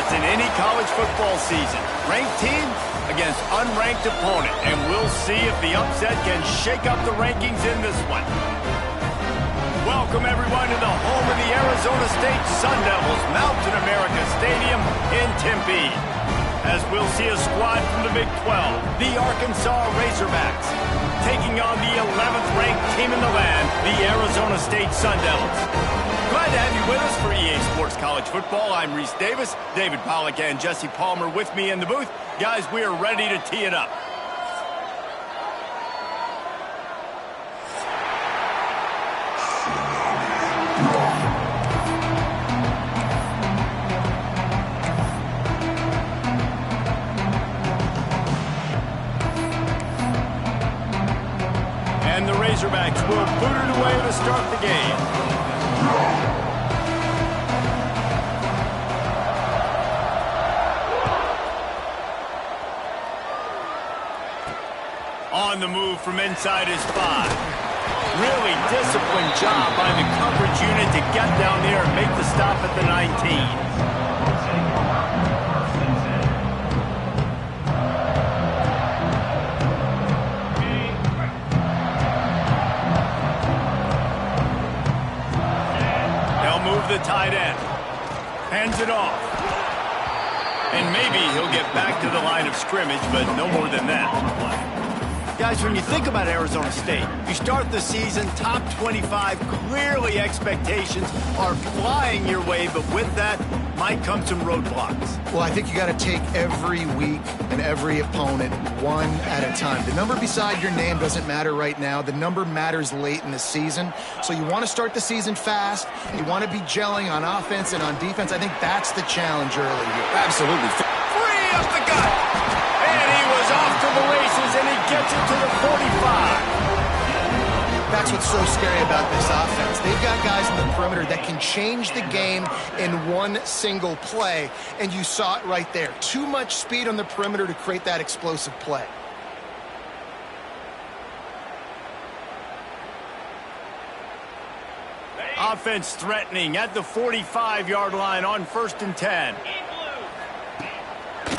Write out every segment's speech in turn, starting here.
shots in any college football season. Ranked team against unranked opponent, and we'll see if the upset can shake up the rankings in this one. Welcome, everyone, to the home of the Arizona State Sun Devils, Mountain America Stadium in Tempe. As we'll see a squad from the Big 12, the Arkansas Razorbacks, taking on the 11th-ranked team in the land, the Arizona State Sun Devils. Glad to have you with us for EA Sports College Football. I'm Reese Davis, David Pollack and Jesse Palmer with me in the booth. Guys, we are ready to tee it up. And the Razorbacks will boot it away to start the game. On the move from inside his 5. Really disciplined job by the coverage unit to get down there and make the stop at the 19. The tight end hands it off, and maybe he'll get back to the line of scrimmage, but no more than that. Guys, when you think about Arizona State, you start the season top 25. Clearly expectations are flying your way, but with that might come some roadblocks. Well, I think you got to take every week and every opponent one at a time. The number beside your name doesn't matter right now. The number matters late in the season. So you want to start the season fast. You want to be gelling on offense and on defense. I think that's the challenge early here. Absolutely. Free up the gut. And he was off to the races, and he gets it to the 45. That's what's so scary about this offense. They've got guys in the perimeter that can change the game in one single play, and you saw it right there. Too much speed on the perimeter to create that explosive play. Offense threatening at the 45-yard line on 1st and 10.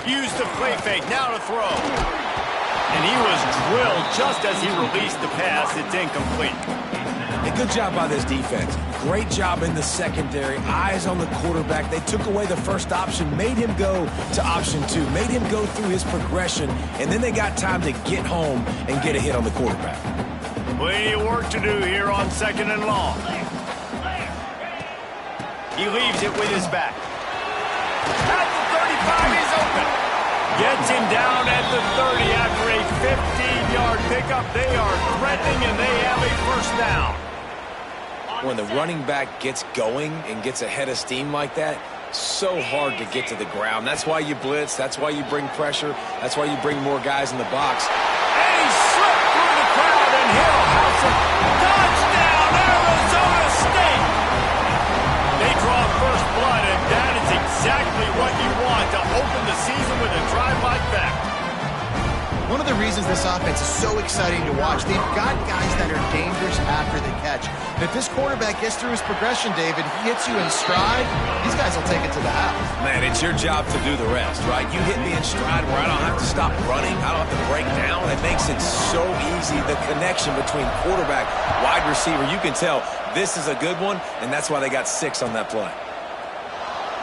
Use the play fake, now to throw. And he was drilled just as he released the pass. It's incomplete. A good job by this defense. Great job in the secondary. Eyes on the quarterback. They took away the first option, made him go to option 2, made him go through his progression, and then they got time to get home and get a hit on the quarterback. Plenty of work to do here on 2nd and long. He leaves it with his back. At the 35, he's open. Gets him down at the 30 after a 15-yard pickup. They are threatening, and they have a 1st down. When the running back gets going and gets ahead of steam like that, so hard to get to the ground. That's why you blitz. That's why you bring pressure. That's why you bring more guys in the box. And he slipped through the crowd, and Hill has it. Touchdown, Arizona State! They draw first blood, and that is exactly what you want to open the season with a drive like that. One of the reasons this offense is so exciting to watch, they've got guys that are dangerous after the catch. And if this quarterback gets through his progression, David, he hits you in stride, these guys will take it to the house. Man, it's your job to do the rest, right? You hit me in stride where I don't have to stop running. I don't have to break down. It makes it so easy. The connection between quarterback, wide receiver, you can tell this is a good one, and that's why they got 6 on that play.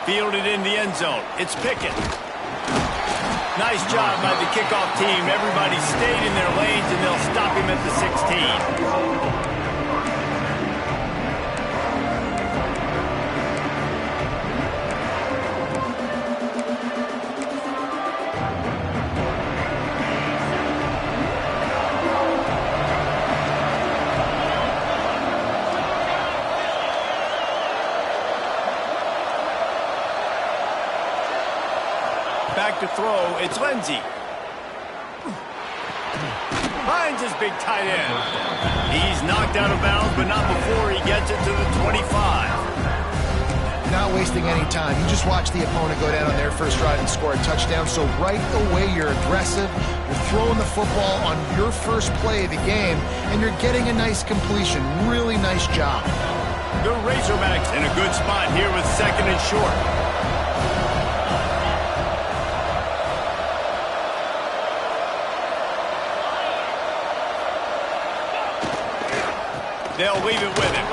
Fielded in the end zone. It's Pickett. Nice job by the kickoff team. Everybody stayed in their lanes, and they'll stop him at the 16. Back to throw, it's Lindsey. Finds his big tight end. He's knocked out of bounds, but not before he gets it to the 25. Not wasting any time. You just watch the opponent go down on their first drive and score a touchdown. So right away, you're aggressive. You're throwing the football on your first play of the game, and you're getting a nice completion. Really nice job. The Razorbacks in a good spot here with 2nd and short. They'll leave it with him.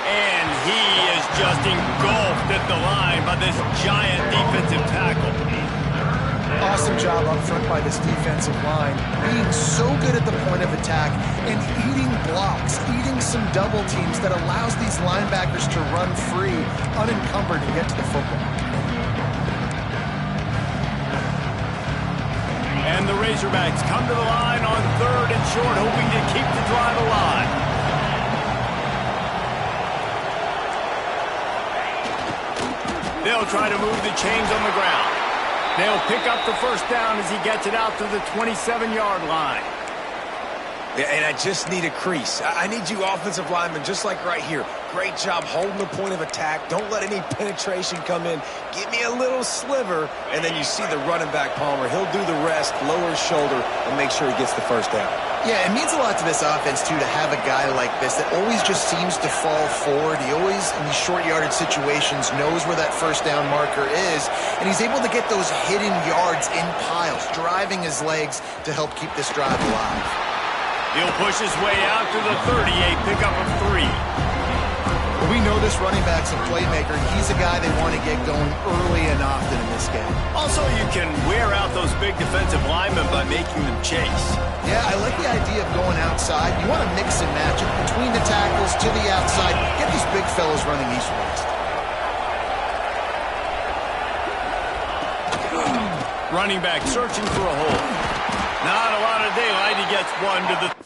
And he is just engulfed at the line by this giant defensive tackle. Awesome job up front by this defensive line, being so good at the point of attack and eating blocks, eating some double teams that allows these linebackers to run free, unencumbered, and get to the football. And the Razorbacks come to the line on 3rd and short, hoping to keep the drive alive. They'll try to move the chains on the ground. They'll pick up the first down as he gets it out to the 27-yard line. Yeah, and I just need a crease. I need you offensive linemen, just like right here. Great job holding the point of attack. Don't let any penetration come in. Give me a little sliver, and then you see the running back, Palmer. He'll do the rest, lower his shoulder, and make sure he gets the first down. Yeah, it means a lot to this offense, too, to have a guy like this that always just seems to fall forward. He always, in these short-yarded situations, knows where that first down marker is, and he's able to get those hidden yards in piles, driving his legs to help keep this drive alive. He'll push his way out to the 38, pickup of 3. Well, we know this running back's a playmaker. He's a guy they want to get going early and often in this game. Also, you can wear out those big defensive linemen by making them chase. Yeah, I like the idea of going outside. You want to mix and match it between the tackles to the outside. Get these big fellas running east-west. Running back searching for a hole. Not a lot of daylight. He gets one to the...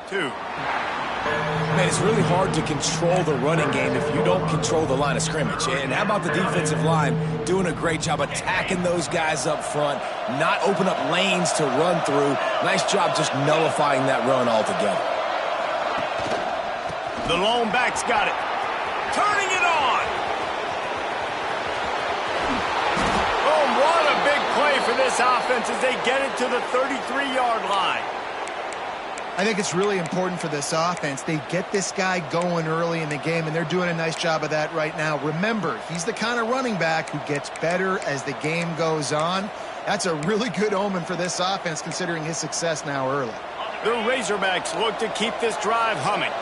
Man, it's really hard to control the running game if you don't control the line of scrimmage. And how about the defensive line doing a great job attacking those guys up front, not open up lanes to run through. Nice job just nullifying that run altogether. The lone back's got it. Turning it on. Oh, what a big play for this offense as they get it to the 33-yard line. I think it's really important for this offense. They get this guy going early in the game, and they're doing a nice job of that right now. Remember, he's the kind of running back who gets better as the game goes on. That's a really good omen for this offense, considering his success now early. The Razorbacks look to keep this drive humming.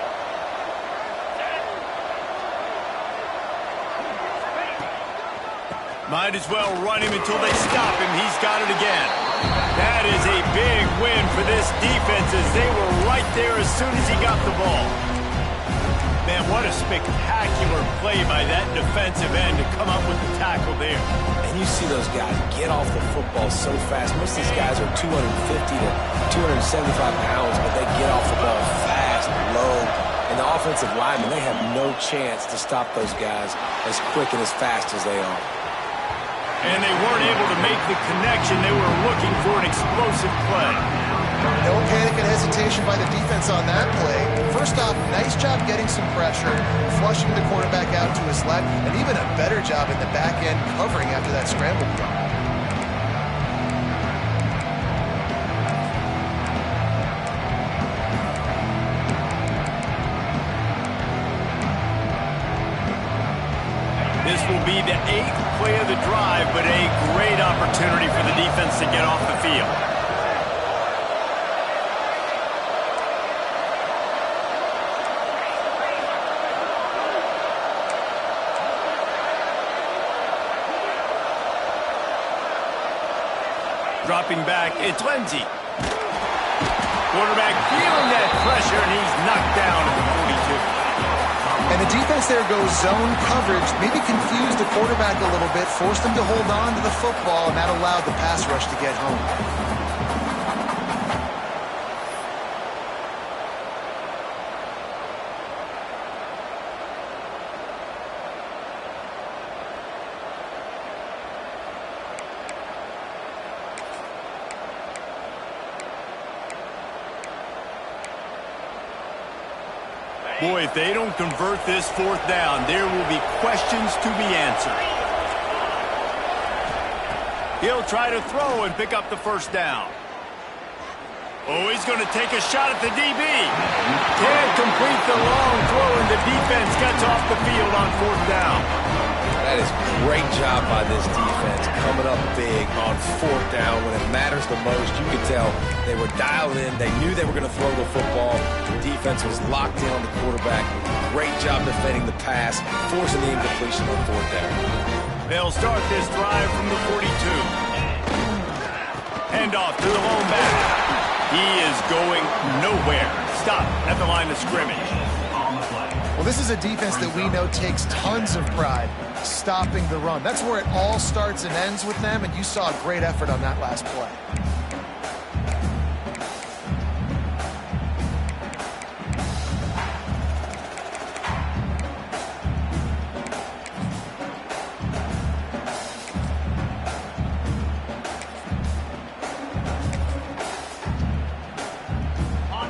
Might as well run him until they stop him. He's got it again. That is a big win for this defense as they were right there as soon as he got the ball. Man, what a spectacular play by that defensive end to come up with the tackle there. And you see those guys get off the football so fast. Most of these guys are 250 to 275 pounds, but they get off the ball fast, low. And the offensive linemen, they have no chance to stop those guys as quick and as fast as they are. And they weren't able to make the connection. They were looking for an explosive play. No panic and hesitation by the defense on that play. First off, nice job getting some pressure, flushing the quarterback out to his left, and even a better job in the back end covering after that scramble play. This will be the 8th play of the drive, but a great opportunity for the defense to get off the field. Dropping back, it's Lindsey. Quarterback feeling that pressure, and he's knocked down at the 42. And the defense there goes zone coverage, maybe confused the quarterback a little bit, forced him to hold on to the football, and that allowed the pass rush to get home. Boy, if they don't convert this fourth down, there will be questions to be answered. He'll try to throw and pick up the first down. Oh, he's going to take a shot at the DB. Can't complete the long throw, and the defense gets off the field on fourth down. That is great job by this defense, coming up big on fourth down when it matters the most. You could tell they were dialed in. They knew they were going to throw the football. The defense was locked in on the quarterback. Great job defending the pass, forcing the incompletion on fourth down. They'll start this drive from the 42. Hand off to the lone back. He is going nowhere. Stop at the line of scrimmage. Well, this is a defense that we know takes tons of pride stopping the run. That's where it all starts and ends with them, and you saw a great effort on that last play.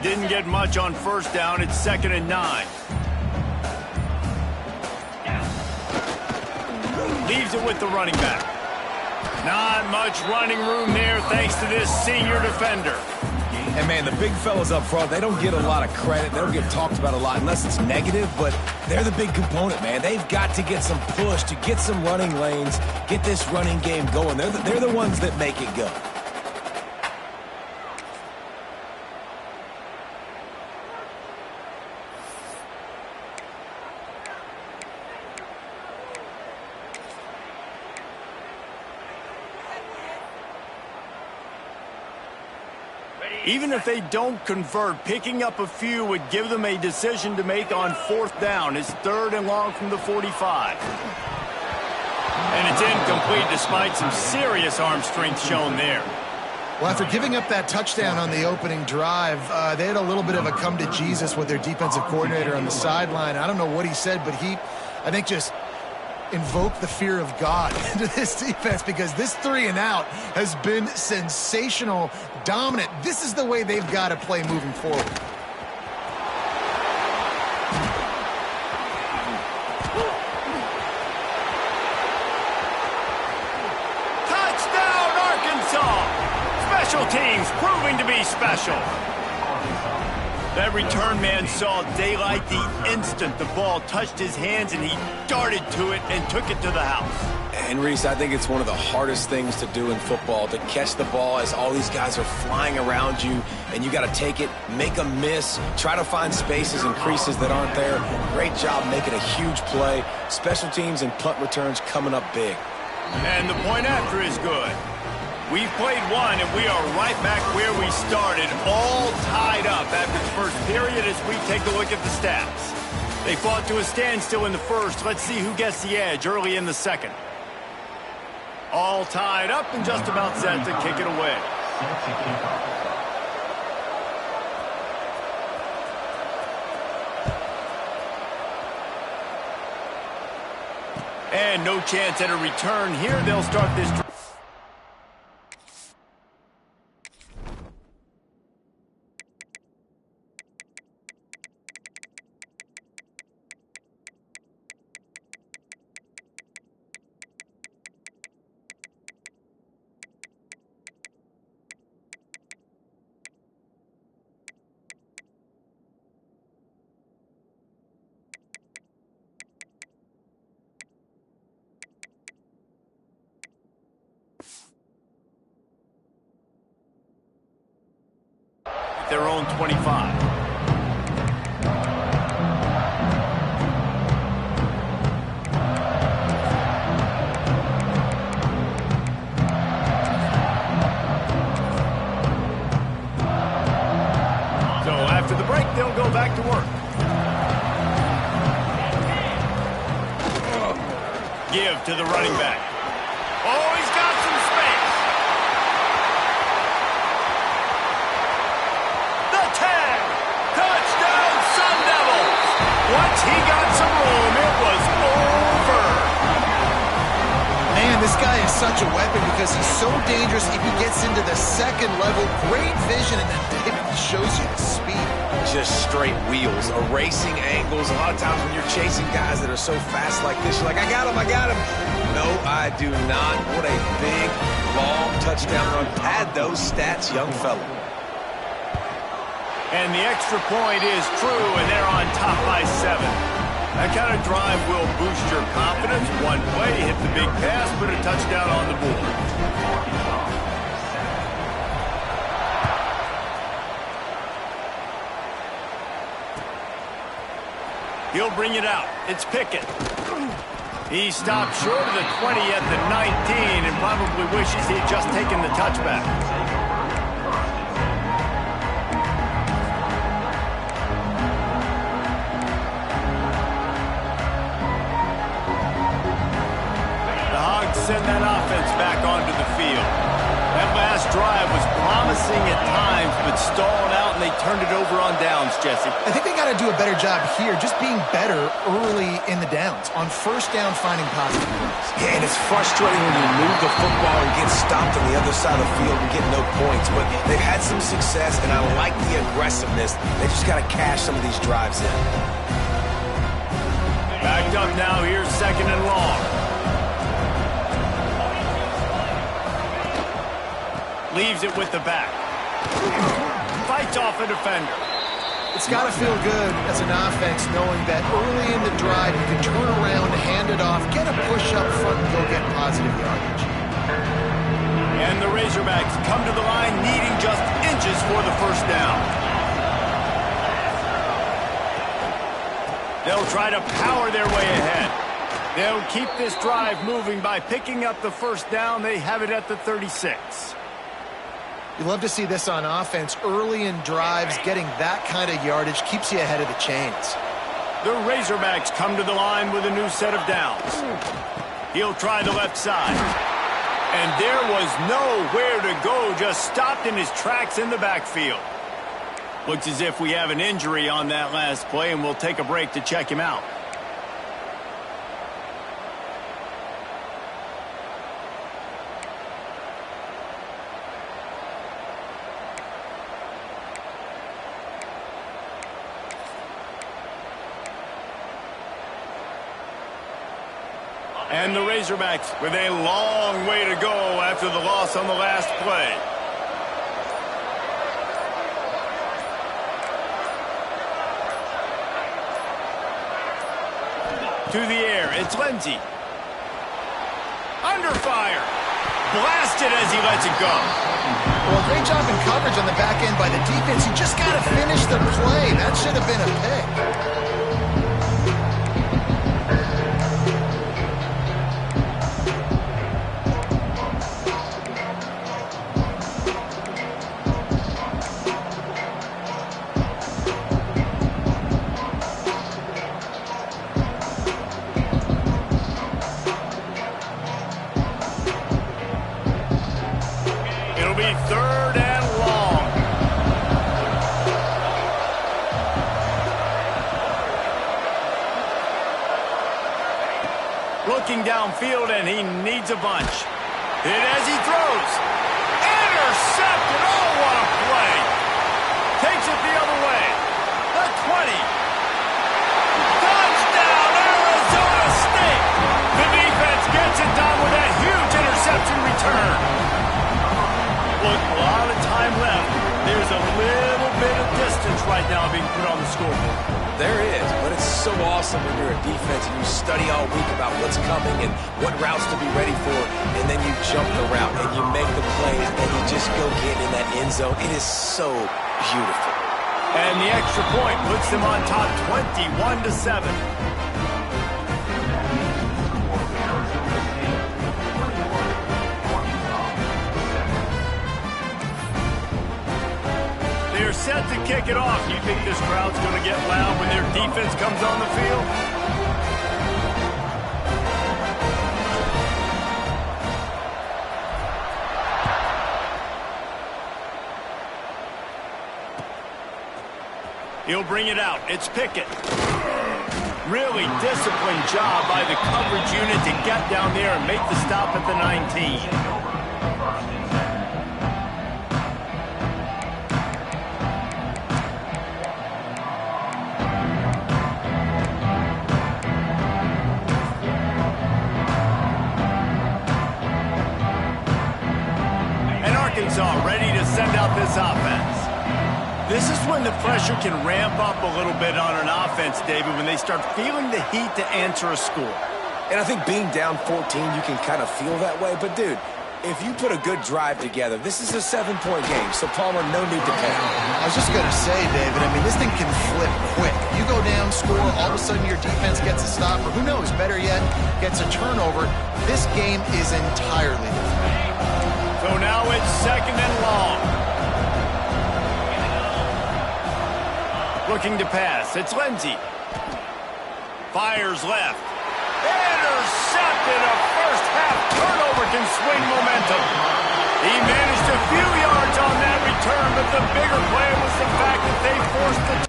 Didn't get much on first down. It's 2nd and 9. Leaves it with the running back. Not much running room there thanks to this senior defender. And, man, the big fellas up front, they don't get a lot of credit. They don't get talked about a lot unless it's negative, but they're the big component, man. They've got to get some push to get some running lanes, get this running game going. They're the ones that make it go. Even if they don't convert, picking up a few would give them a decision to make on fourth down. It's 3rd and long from the 45. And it's incomplete despite some serious arm strength shown there. Well, after giving up that touchdown on the opening drive, they had a little bit of a come to Jesus with their defensive coordinator on the sideline. I don't know what he said, but he, I think, just invoke the fear of God into this defense, because this 3 and out has been sensational, dominant. This is the way they've got to play moving forward. Touchdown, Arkansas! Special teams proving to be special. That return man saw daylight the instant the ball touched his hands, and he darted to it and took it to the house. And, Reese, I think it's one of the hardest things to do in football, to catch the ball as all these guys are flying around you, and you got to take it, make a miss, try to find spaces and creases that aren't there. Great job making a huge play. Special teams and punt returns coming up big. And the point after is good. We've played one, and we are right back where we started, all tied up after the first period as we take a look at the stats. They fought to a standstill in the first. Let's see who gets the edge early in the second. All tied up and just about set to kick it away. And no chance at a return here. They'll start this drive. Their own 25. give to the running back. Oh, he's got some space. The tag. Touchdown, Sun Devils. Once he got some room, it was over. Man, this guy is such a weapon because he's so dangerous if he gets into the second level. Great vision, and then it shows you the speed. Just straight wheels, erasing angles. A lot of times when you're chasing guys that are so fast like this, you're like, I got him, I got him. No, I do not. What a big, long touchdown run. Pad those stats, young fella. And the extra point is true, and they're on top by 7. That kind of drive will boost your confidence. One play, hit the big pass, put a touchdown on the board. He'll bring it out. It's Pickett. He stopped short of the 20 at the 19 and probably wishes he'd just taken the touchback. The Hogs send that offense back onto the field. That last drive was promising at times, but stalled out, and they turned it over on downs, Jesse. I think they got to do a better job here, just being better early in the downs. On first down, finding positive points. Yeah, and it's frustrating when you move the football and get stopped on the other side of the field and get no points. But they've had some success, and I like the aggressiveness. They just got to cash some of these drives in. Backed up now, here's 2nd and long. Leaves it with the back. Fights off a defender. It's got to feel good as an offense knowing that early in the drive you can turn around, hand it off, get a push up front, and go get positive yardage. And the Razorbacks come to the line needing just inches for the first down. They'll try to power their way ahead. They'll keep this drive moving by picking up the first down. They have it at the 36. You love to see this on offense. Early in drives, getting that kind of yardage keeps you ahead of the chains. The Razorbacks come to the line with a new set of downs. He'll try the left side. And there was nowhere to go, just stopped in his tracks in the backfield. Looks as if we have an injury on that last play, and we'll take a break to check him out. And the Razorbacks with a long way to go after the loss on the last play. To the air, it's Lindsey. Under fire. Blasted as he lets it go. Well, great job in coverage on the back end by the defense. You just got to finish the play. That should have been a pick. Downfield, and he needs a bunch. Hit as he throws. Intercepted. Oh, what a play. Takes it the other way. The 20. Touchdown, Arizona State. The defense gets it done with that huge interception return. Look, a lot of time left. There's a little bit of distance right now being put on the scoreboard. There is, but it's so awesome when you're a defense and you study all week about what's coming and what routes to be ready for, and then you jump the route and you make the plays and you just go get in that end zone. It is so beautiful. And the extra point puts them on top 21-7. They're set to kick it off. You think this crowd's going to get loud when their defense comes on the field? He'll bring it out. It's Pickett. Really disciplined job by the coverage unit to get down there and make the stop at the 19. And Arkansas ready to send out this offense. This is when the pressure can ramp up a little bit on an offense, David, when they start feeling the heat to answer a score. And I think being down 14, you can kind of feel that way. But, dude, if you put a good drive together, this is a 7-point game. So, Palmer, no need to panic. I was just going to say, David, I mean, this thing can flip quick. You go down, score, all of a sudden your defense gets a stop, or who knows, better yet, gets a turnover. This game is entirely different. So now it's 2nd and long. Looking to pass. It's Lindsey. Fires left. Intercepted. A first-half turnover can swing momentum. He managed a few yards on that return, but the bigger play was the fact that they forced the...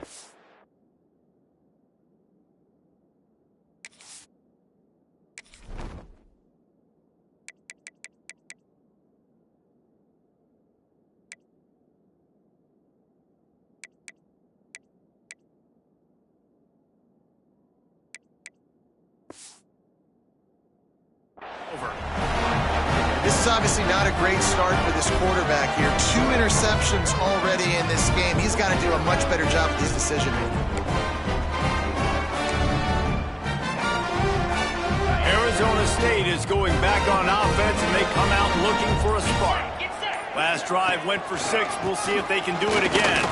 This is obviously not a great start for this quarterback here. 2 interceptions already in this game. He's got to do a much better job with his decision-making. Arizona State is going back on offense, and they come out looking for a spark. Last drive went for 6. We'll see if they can do it again.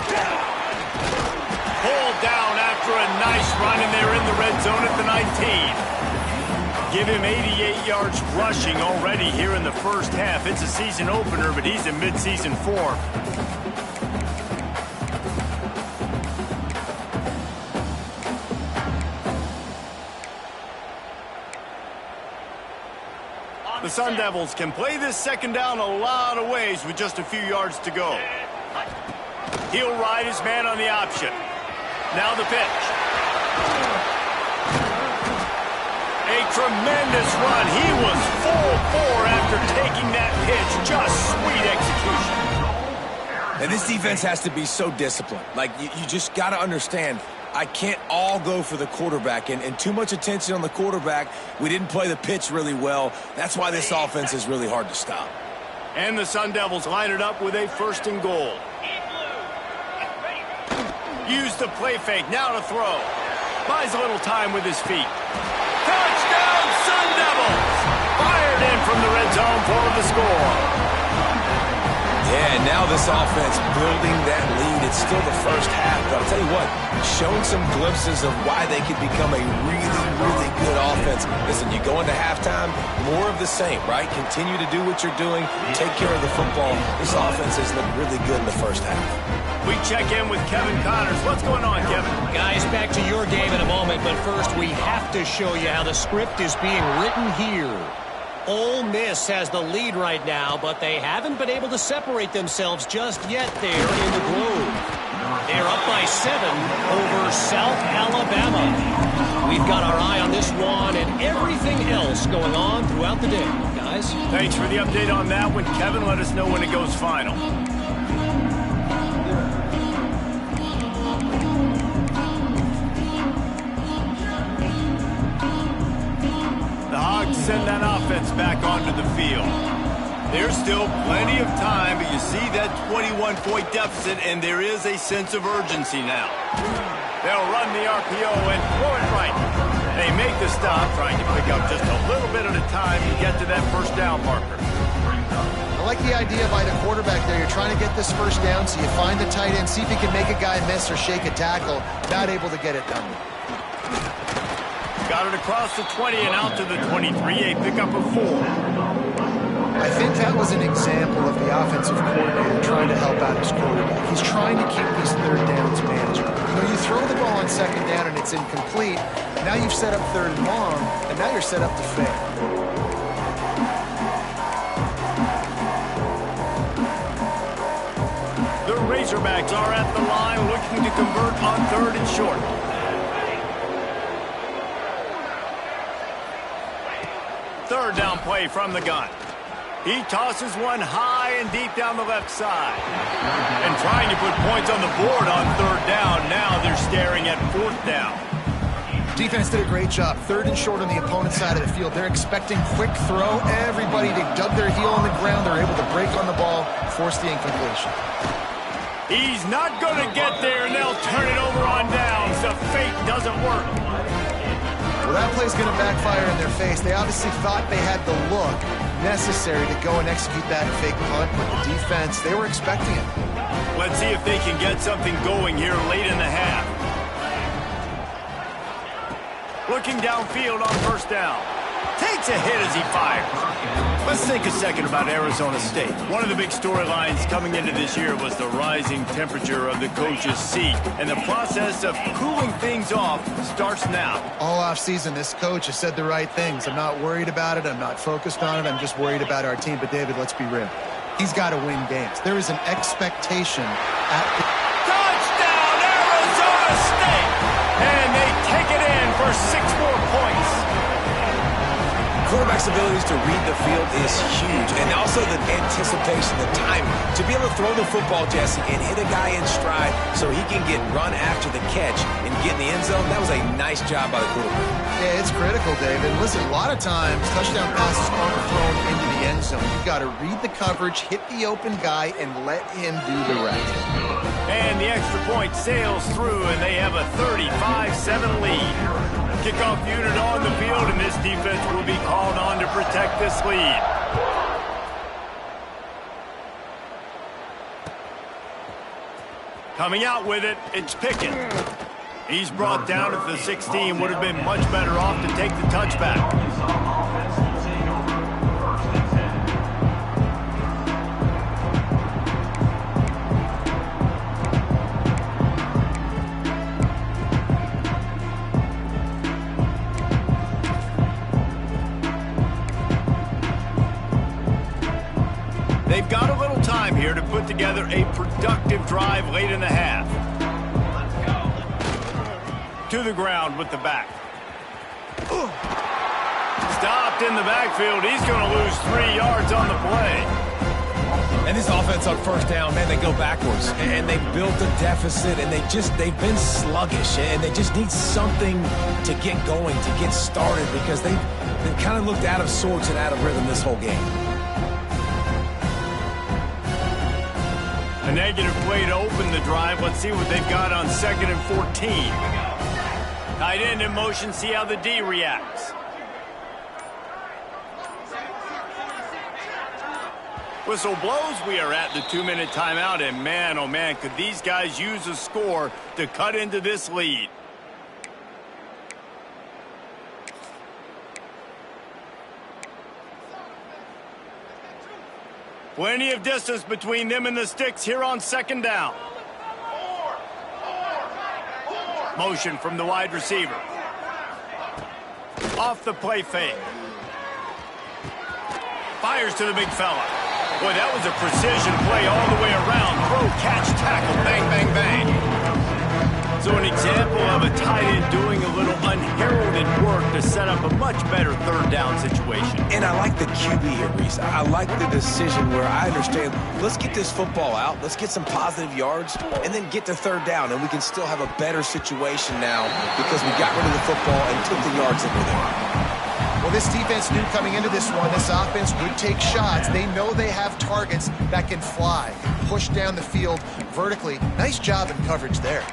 Pulled down after a nice run, and they're in the red zone at the 19. Give him 88 yards rushing already here in the first half. It's a season opener, but he's in mid-season form. The Sun Devils can play this second down a lot of ways with just a few yards to go. He'll ride his man on the option. Now the pitch. A tremendous run. He was full bore after taking that pitch. Just sweet execution. And this defense has to be so disciplined. Like, you just got to understand, I can't all go for the quarterback. And too much attention on the quarterback. We didn't play the pitch really well. That's why this offense is really hard to stop. And the Sun Devils line it up with a 1st and goal. Use the play fake. Now to throw. Buys a little time with his feet. Touchdown, Sun Devils! Fired in from the red zone for the score. Yeah, now this offense building that lead. It's still the first half, but I'll tell you what, showing some glimpses of why they could become a really, really good offense. Listen, you go into halftime, more of the same, right? Continue to do what you're doing, take care of the football. This offense has looked really good in the first half. We check in with Kevin Connors. What's going on, Kevin? Guys, back to your game in a moment, but first we have to show you how the script is being written here. Ole Miss has the lead right now, but they haven't been able to separate themselves just yet there in the Grove. They're up by 7 over South Alabama. We've got our eye on this one and everything else going on throughout the day, guys. Thanks for the update on that one, Kevin. Let us know when it goes final. The Hogs send that offense back onto the field. There's still plenty of time, but you see that 21-point deficit, and there is a sense of urgency now. They'll run the RPO and throw it right. They make the stop, trying to pick up just a little bit at a time to get to that first down marker. I like the idea by the quarterback there. You're trying to get this first down, so you find the tight end, see if he can make a guy miss or shake a tackle. Not able to get it done. Got it across the 20 and out to the 23, a pickup of 4. I think that was an example of the offensive coordinator trying to help out his quarterback. He's trying to keep these third downs manageable. You know, you throw the ball on 2nd down and it's incomplete. Now you've set up 3rd and long, and now you're set up to fail. Razorbacks are at the line looking to convert on 3rd and short. Third down play from the gun. He tosses one high and deep down the left side. And trying to put points on the board on 3rd down. Now they're staring at 4th down. Defense did a great job. 3rd and short on the opponent's side of the field. They're expecting quick throw. Everybody, they dug their heel on the ground. They're able to break on the ball, force the incompletion. He's not going to get there, and they'll turn it over on downs. The fake doesn't work. Well, that play's going to backfire in their face. They obviously thought they had the look necessary to go and execute that fake punt, but the defense, they were expecting it. Let's see if they can get something going here late in the half. Looking downfield on 1st down. Takes a hit as he fires. Let's think a second about Arizona State. One of the big storylines coming into this year was the rising temperature of the coach's seat. And the process of cooling things off starts now. All offseason, this coach has said the right things. I'm not worried about it. I'm not focused on it. I'm just worried about our team. But, David, let's be real. He's got to win games. There is an expectation at the... Touchdown, Arizona State! And they take it in for 6 more points. Quarterback's abilities to read the field is huge, and also the anticipation, the time to be able to throw the football, Jesse, and hit a guy in stride so he can get run after the catch and get in the end zone. That was a nice job by the quarterback. Yeah, it's critical, David. Listen, a lot of times touchdown passes aren't thrown into the end zone. You've got to read the coverage, hit the open guy, and let him do the rest. And the extra point sails through, and they have a 35-7 lead. Kickoff unit on the field, and this defense will be called on to protect this lead. Coming out with it, it's Pickett. He's brought down at the 16. Would have been much better off to take the touchback. They've got a little time here to put together a productive drive late in the half. To the ground with the back. Stopped in the backfield. He's going to lose 3 yards on the play. And this offense on 1st down, man, they go backwards. And they built a deficit, and they've been sluggish. And they just need something to get going, to get started, because they've kind of looked out of sorts and out of rhythm this whole game. A negative play to open the drive. Let's see what they've got on 2nd and 14. Tight end in motion, see how the D reacts. Whistle blows, we are at the 2-minute timeout, and man, oh man, could these guys use a score to cut into this lead. Plenty of distance between them and the sticks here on 2nd down. Motion from the wide receiver. Off the play fake. Fires to the big fella. Boy, that was a precision play all the way around. Throw, catch, tackle, bang, bang, bang. So an example of a tight end doing a little unheralded work to set up a much better 3rd down situation. And I like the QB here, Reese. I like the decision where I understand, let's get this football out, let's get some positive yards, and then get to 3rd down, and we can still have a better situation now because we got rid of the football and took the yards that were there. Well, this defense knew coming into this one, this offense would take shots. They know they have targets that can fly, push down the field vertically. Nice job in coverage there.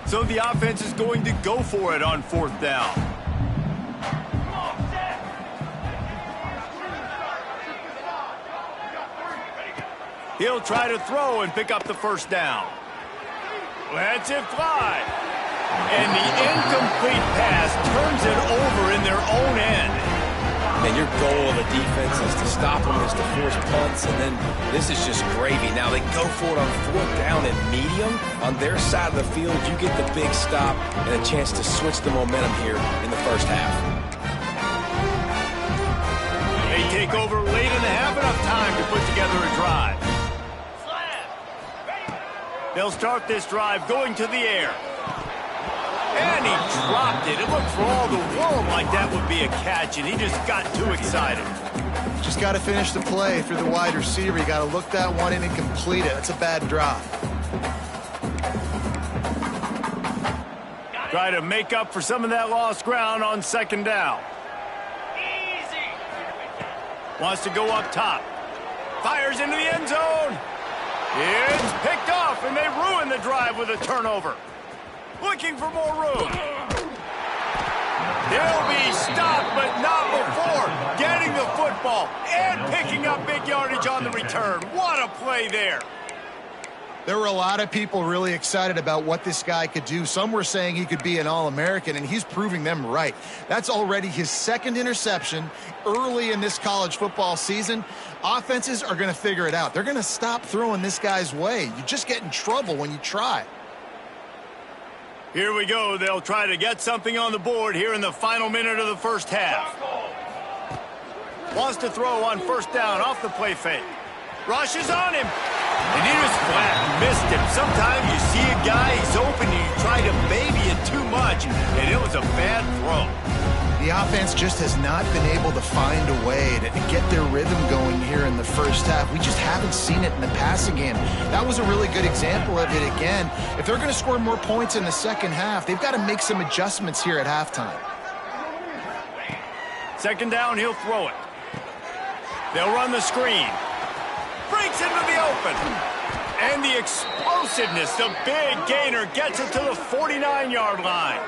So the offense is going to go for it on 4th down. He'll try to throw and pick up the 1st down. Lets it fly. And the incomplete pass turns it over in their own end. Man, your goal of a defense is to stop them, is to force punts, and then this is just gravy. Now they go for it on 4th down and medium. On their side of the field, you get the big stop and a chance to switch the momentum here in the 1st half. They take over late in the half, enough time to put together a drive. They'll start this drive going to the air. And he dropped it. It looked for all the world like that would be a catch, and he just got too excited. Just got to finish the play through the wide receiver. You got to look that one in and complete it. That's a bad drop. Try to make up for some of that lost ground on second down. Wants to go up top. Fires into the end zone. It's picked off, and they ruin the drive with a turnover. Looking for more room. They'll be stopped, but not before getting the football and picking up big yardage on the return. What a play there. There were a lot of people really excited about what this guy could do. Some were saying he could be an All-American, and he's proving them right. That's already his second interception early in this college football season. Offenses are going to figure it out. They're going to stop throwing this guy's way. You just get in trouble when you try. Here we go. They'll try to get something on the board here in the final minute of the first half. Wants to throw on first down off the play fake. Rushes on him. And he just flat missed him. Sometimes you see a guy, he's open, and you try to baby it too much, and it was a bad throw. The offense just has not been able to find a way to get their rhythm going here in the first half. We just haven't seen it in the passing game. That was a really good example of it again. If they're going to score more points in the second half, they've got to make some adjustments here at halftime. Second down, he'll throw it. They'll run the screen. Breaks into the open. And the explosiveness, the big gainer, gets it to the 49-yard line.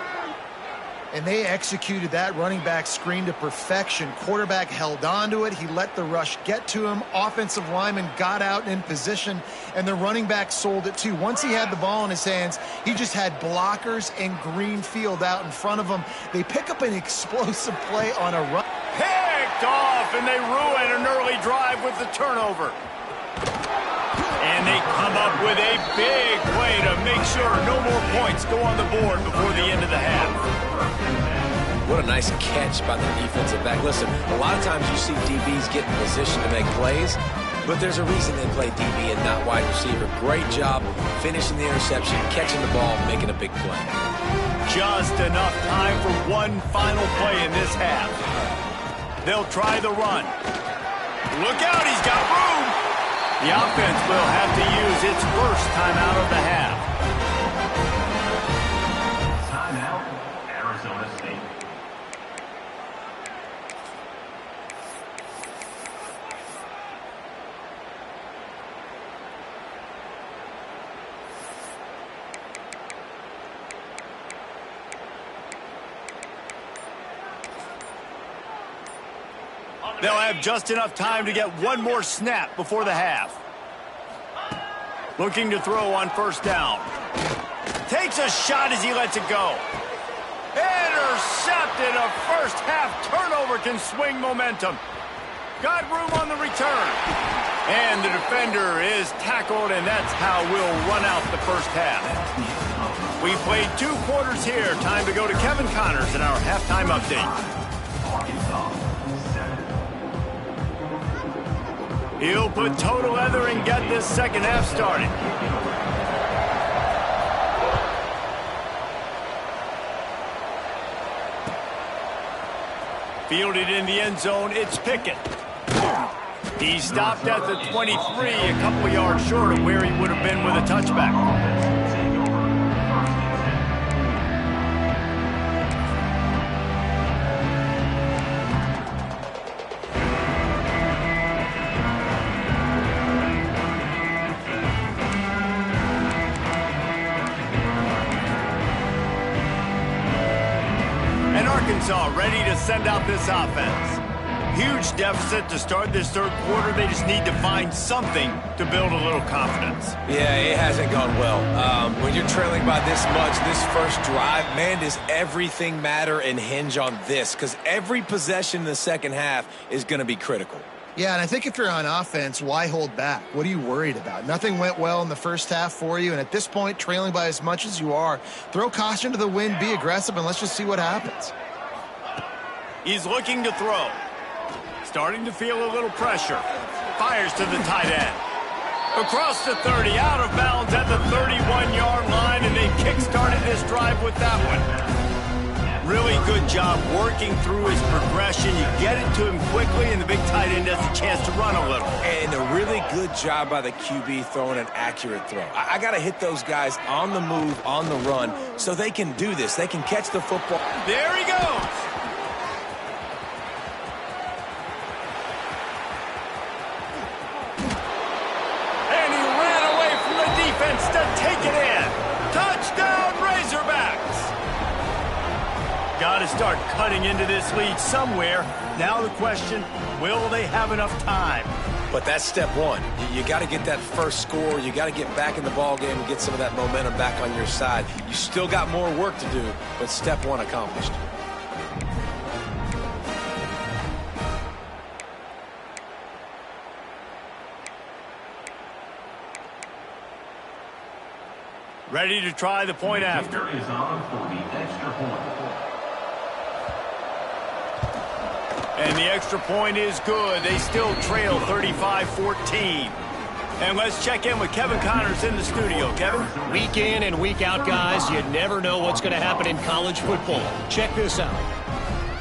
And they executed that running back screen to perfection. Quarterback held on to it. He let the rush get to him. Offensive lineman got out and in position, and the running back sold it too. Once he had the ball in his hands, he just had blockers and green field out in front of him. They pick up an explosive play on a run. Picked off, and they ruin an early drive with the turnover. And they come up with a big play to make sure no more points go on the board before the end of the half. What a nice catch by the defensive back. Listen, a lot of times you see DBs get in position to make plays, but there's a reason they play DB and not wide receiver. Great job finishing the interception, catching the ball, making a big play. Just enough time for one final play in this half. They'll try the run. Look out, he's got room. The offense will have to use its first timeout of the half. Timeout, Arizona State. They'll have just enough time to get one more snap before the half. Looking to throw on first down. Takes a shot as he lets it go. Intercepted. A first half turnover can swing momentum. Got room on the return. And the defender is tackled, and that's how we'll run out the first half. We played 2 quarters here. Time to go to Kevin Connors in our halftime update. He'll put total leather and get this second half started. Fielded in the end zone, it's Pickett. He stopped at the 23, a couple yards short of where he would have been with a touchback. Arkansas ready to send out this offense. Huge deficit to start this third quarter. They just need to find something to build a little confidence. Yeah, it hasn't gone well. When you're trailing by this much, this first drive, man, does everything matter and hinge on this, because every possession in the second half is going to be critical. Yeah, and I think if you're on offense, why hold back? What are you worried about? Nothing went well in the first half for you, and at this point, trailing by as much as you are, throw caution to the wind, be aggressive, and let's just see what happens. He's looking to throw. starting to feel a little pressure. Fires to the tight end. Across the 30, out of bounds at the 31-yard line, and they kick-started this drive with that one. Really good job working through his progression. You get it to him quickly, and the big tight end has a chance to run a little. And a really good job by the QB throwing an accurate throw. I got to hit those guys on the move, on the run, so they can do this. They can catch the football. There he goes. And he ran away from the defense to take it in. Touchdown, Razorbacks. Got to start cutting into this lead somewhere. Now the question, will they have enough time? But that's step one. You got to get that first score. You got to get back in the ball game and get some of that momentum back on your side. You still got more work to do, but step one accomplished. Ready to try the point after. Is on for the extra point. And the extra point is good. They still trail 35-14. And let's check in with Kevin Connors in the studio. Kevin? Week in and week out, guys, you never know what's going to happen in college football. Check this out.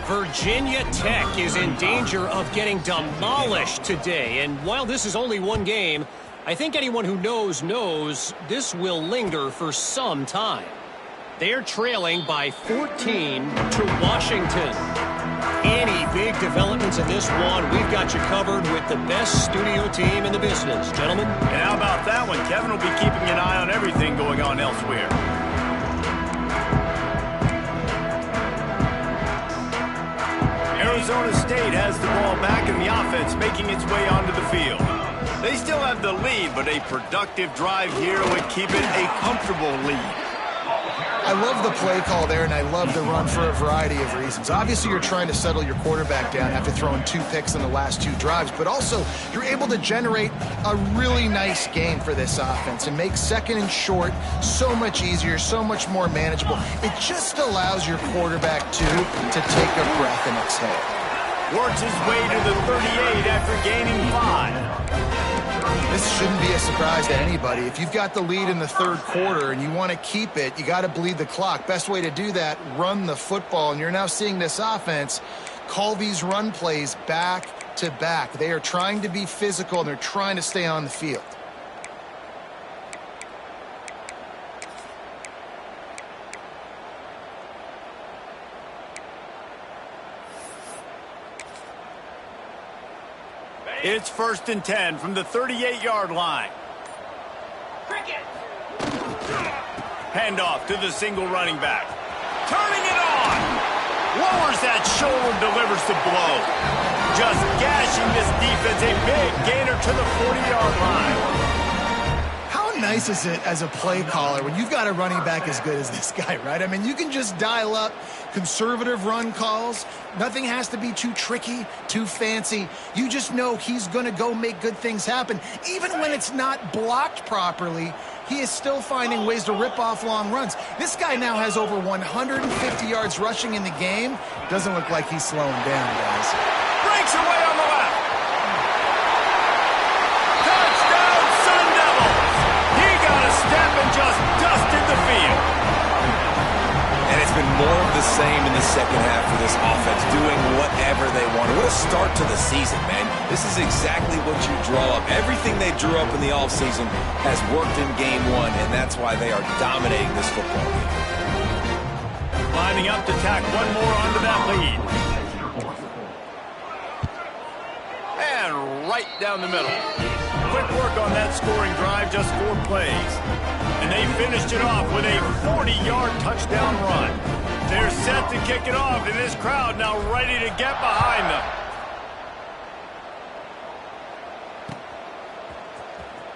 Virginia Tech is in danger of getting demolished today. And while this is only one game, I think anyone who knows this will linger for some time. They're trailing by 14 to Washington. Any big developments in this one, we've got you covered with the best studio team in the business, gentlemen. And how about that one? Kevin will be keeping an eye on everything going on elsewhere. Arizona State has the ball back in the offense, making its way onto the field. They still have the lead, but a productive drive here would keep it a comfortable lead. I love the play call there, and I love the run for a variety of reasons. Obviously, you're trying to settle your quarterback down after throwing 2 picks in the last 2 drives, but also you're able to generate a really nice game for this offense and make second and short so much easier, so much more manageable. It just allows your quarterback, too, to take a breath and exhale. Works his way to the 38 after gaining 5. This shouldn't be a surprise to anybody. If you've got the lead in the 3rd quarter and you want to keep it, you got to bleed the clock. Best way to do that, run the football. And you're now seeing this offense call these run plays back to back. They are trying to be physical, and they're trying to stay on the field. It's 1st and 10 from the 38-yard line. Handoff to the single running back. Turning it on. Lowers that shoulder, delivers the blow. Just gashing this defense. A big gainer to the 40-yard line. How nice is it as a play caller when you've got a running back as good as this guy, right? I mean, you can just dial up conservative run calls. Nothing has to be too tricky, too fancy. You just know he's going to go make good things happen. Even when it's not blocked properly, he is still finding ways to rip off long runs. This guy now has over 150 yards rushing in the game. Doesn't look like he's slowing down, guys. Breaks away on the left. Touchdown, Sun Devils. He got a step and just dusted the field. And it's been more of the same in the second half for this offense, doing whatever they want. What a start to the season, man. This is exactly what you draw up. Everything they drew up in the offseason has worked in game 1, and that's why they are dominating this football game. Lining up to tack one more onto that lead. And right down the middle. Quick work on that scoring drive, just 4 plays. And they finished it off with a 40-yard touchdown run. They're set to kick it off, and this crowd now ready to get behind them.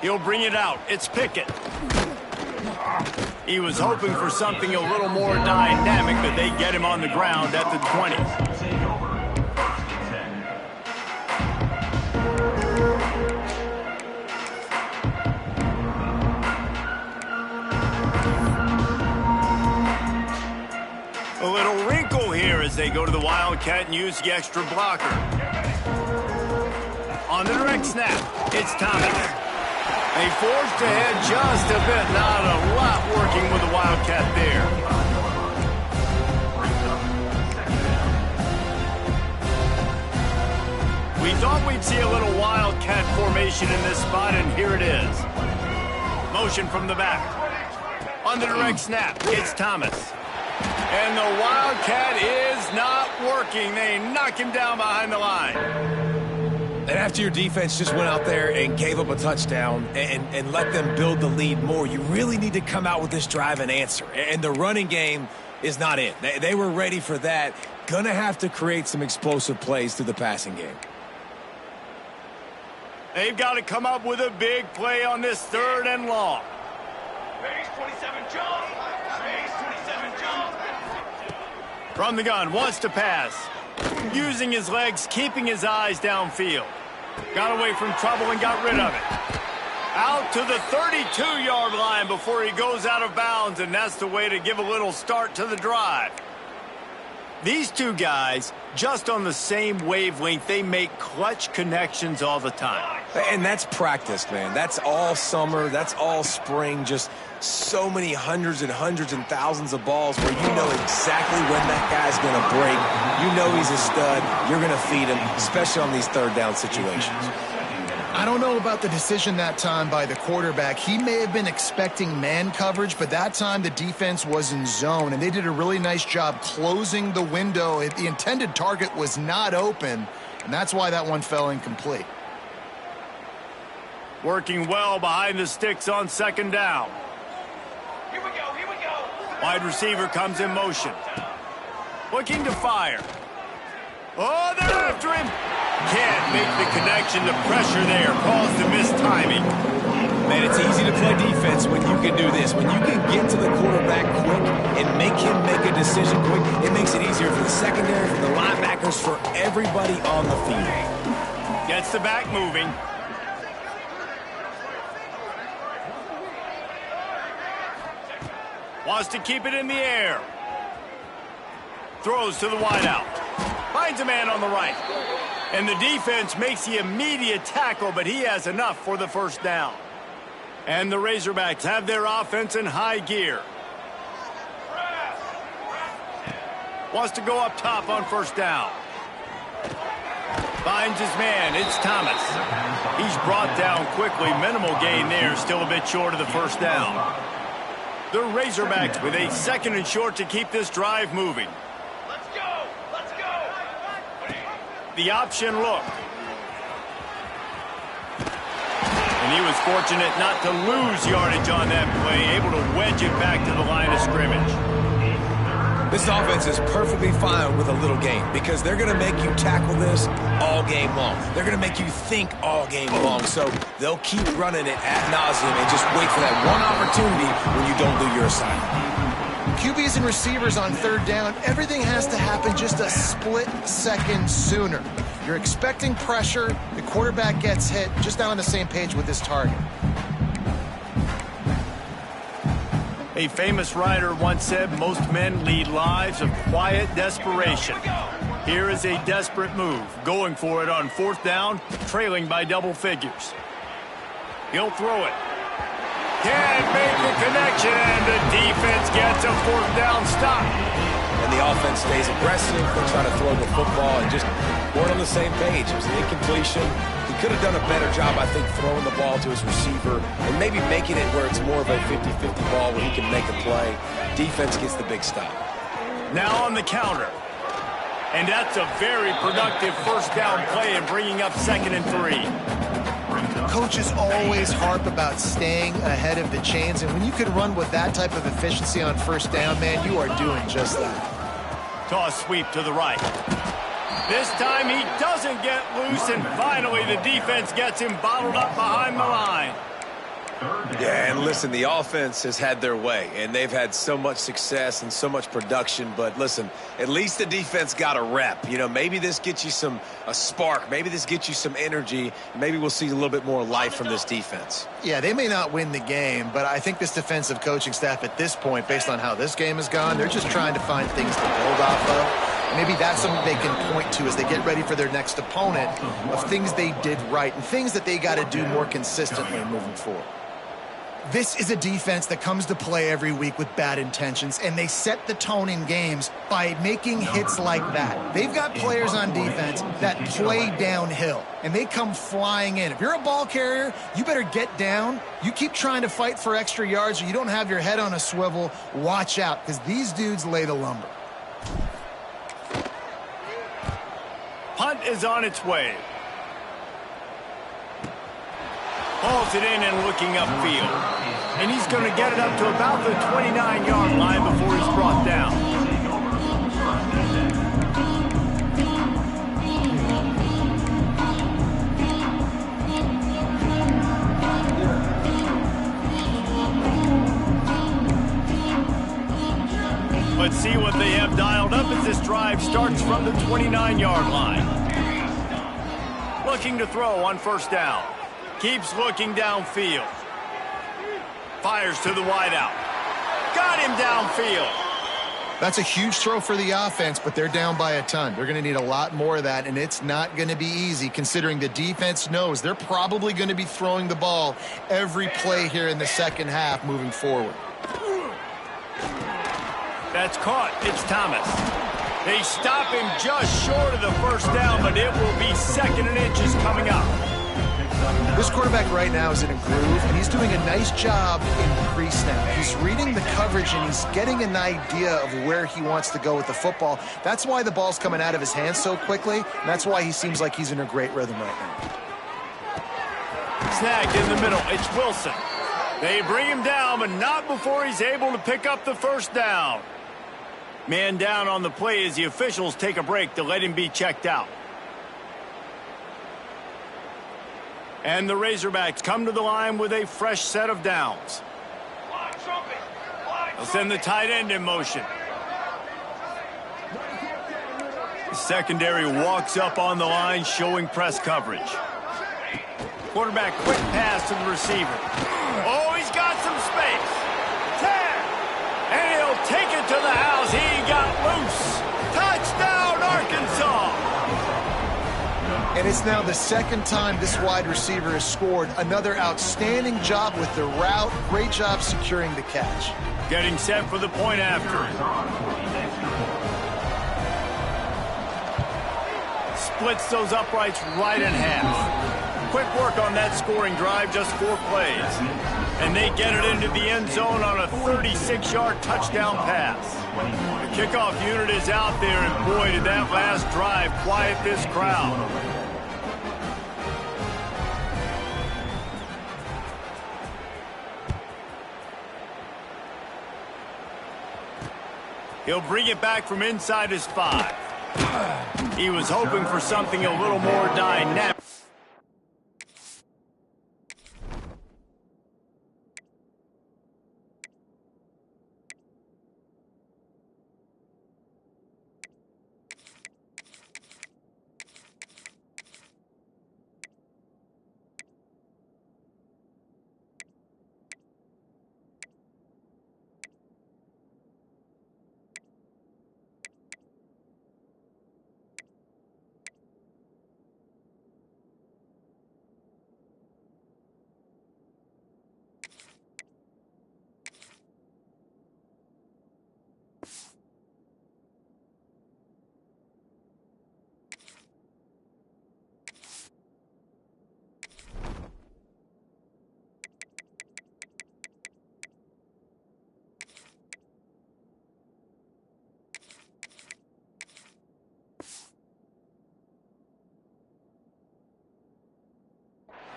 He'll bring it out. It's Pickett. He was hoping for something a little more dynamic, but they get him on the ground at the 20. Take over. 1st and 10. A little wrinkle here as they go to the Wildcat and use the extra blocker. On the direct snap, it's Thomas. They forced ahead just a bit. Not a lot working with the Wildcat there. We thought we'd see a little Wildcat formation in this spot, and here it is. Motion from the back. On the direct snap, it's Thomas. And the Wildcat is not working. They knock him down behind the line. And after your defense just went out there and gave up a touchdown and let them build the lead more, you really need to come out with this drive and answer. And the running game is not it. They were ready for that. Gonna have to create some explosive plays through the passing game. They've got to come up with a big play on this 3rd and long. Base 27 jump. Base 27 jump. From the gun, wants to pass. Using his legs, keeping his eyes downfield. Got away from trouble and got rid of it. Out to the 32-yard line before he goes out of bounds, and that's the way to give a little start to the drive. These two guys, just on the same wavelength, they make clutch connections all the time. And that's practiced, man. That's all summer. That's all spring. Just so many hundreds and thousands of balls where you know exactly when that guy's going to break. You know he's a stud. You're going to feed him, especially on these 3rd down situations. I don't know about the decision that time by the quarterback. He may have been expecting man coverage, but that time the defense was in zone, and they did a really nice job closing the window. The intended target was not open, and that's why that one fell incomplete. Working well behind the sticks on 2nd down. Here we go. Here we go. Wide receiver comes in motion. Looking to fire. Oh, they're after him. Can't make the connection. The pressure there caused the mistiming. Man, it's easy to play defense when you can do this. When you can get to the quarterback quick and make him make a decision quick, it makes it easier for the secondary, for the linebackers, for everybody on the field. Gets the back moving. Wants to keep it in the air. Throws to the wideout. Finds a man on the right. And the defense makes the immediate tackle, but he has enough for the 1st down. And the Razorbacks have their offense in high gear. Wants to go up top on 1st down. Finds his man. It's Thomas. He's brought down quickly. Minimal gain there. Still a bit short of the 1st down. The Razorbacks with a 2nd and short to keep this drive moving. Let's go. Let's go. The option look. And he was fortunate not to lose yardage on that play, able to wedge it back to the line of scrimmage. This offense is perfectly fine with a little game because they're going to make you tackle this all game long. They're going to make you think all game long. So they'll keep running it ad nauseum and just wait for that one opportunity when you don't do your assignment. QBs and receivers on 3rd down, everything has to happen just a split second sooner. You're expecting pressure, the quarterback gets hit, just not on the same page with his target. A famous writer once said, most men lead lives of quiet desperation. Here is a desperate move, going for it on 4th down, trailing by double figures. He'll throw it. Can't make the connection, and the defense gets a 4th down stop. And the offense stays aggressive. They try to throw the football and just weren't on the same page. It was an incompletion. He could have done a better job, I think, throwing the ball to his receiver and maybe making it where it's more of a 50-50 ball where he can make a play. Defense gets the big stop. Now on the counter. And that's a very productive 1st down play and bringing up 2nd and 3. Coaches always harp about staying ahead of the chains, and when you can run with that type of efficiency on 1st down, man, you are doing just that. Toss sweep to the right. This time he doesn't get loose, and finally the defense gets him bottled up behind the line. Yeah, and listen, the offense has had their way, and they've had so much success and so much production. But listen, at least the defense got a rep. You know, maybe this gets you a spark. Maybe this gets you some energy. Maybe we'll see a little bit more life from this defense. Yeah, they may not win the game, but I think this defensive coaching staff at this point, based on how this game has gone, they're just trying to find things to build off of. Maybe that's something they can point to as they get ready for their next opponent of things they did right and things that they got to do more consistently moving forward. This is a defense that comes to play every week with bad intentions, and they set the tone in games by making hits like that. They've got players on defense that play downhill, and they come flying in. If you're a ball carrier, you better get down. You keep trying to fight for extra yards, or you don't have your head on a swivel. Watch out, because these dudes lay the lumber. Punt is on its way. Hauls it in and looking upfield. And he's going to get it up to about the 29-yard line before he's brought down. Let's see what they have dialed up as this drive starts from the 29-yard line. Looking to throw on first down. Keeps looking downfield. Fires to the wideout. Got him downfield. That's a huge throw for the offense, but they're down by a ton. They're going to need a lot more of that, and it's not going to be easy considering the defense knows they're probably going to be throwing the ball every play here in the second half moving forward. That's caught. It's Thomas. They stop him just short of the first down, but it will be 2nd and inches coming up. This quarterback right now is in a groove, and he's doing a nice job in pre-snap. He's reading the coverage, and he's getting an idea of where he wants to go with the football. That's why the ball's coming out of his hands so quickly, and that's why he seems like he's in a great rhythm right now. Snagged in the middle. It's Wilson. They bring him down, but not before he's able to pick up the first down. Man down on the play as the officials take a break to let him be checked out. And the Razorbacks come to the line with a fresh set of downs. They'll send the tight end in motion. The secondary walks up on the line, showing press coverage. Quarterback quick pass to the receiver. Oh, he's got some space. 10. And he'll take it to the house. He got loose. Touchdown, Arkansas. And it's now the second time this wide receiver has scored. Another outstanding job with the route. Great job securing the catch. Getting set for the point after. Splits those uprights right in half. Quick work on that scoring drive, just 4 plays. And they get it into the end zone on a 36-yard touchdown pass. The kickoff unit is out there, and boy, did that last drive quiet this crowd. He'll bring it back from inside his 5. He was hoping for something a little more dynamic.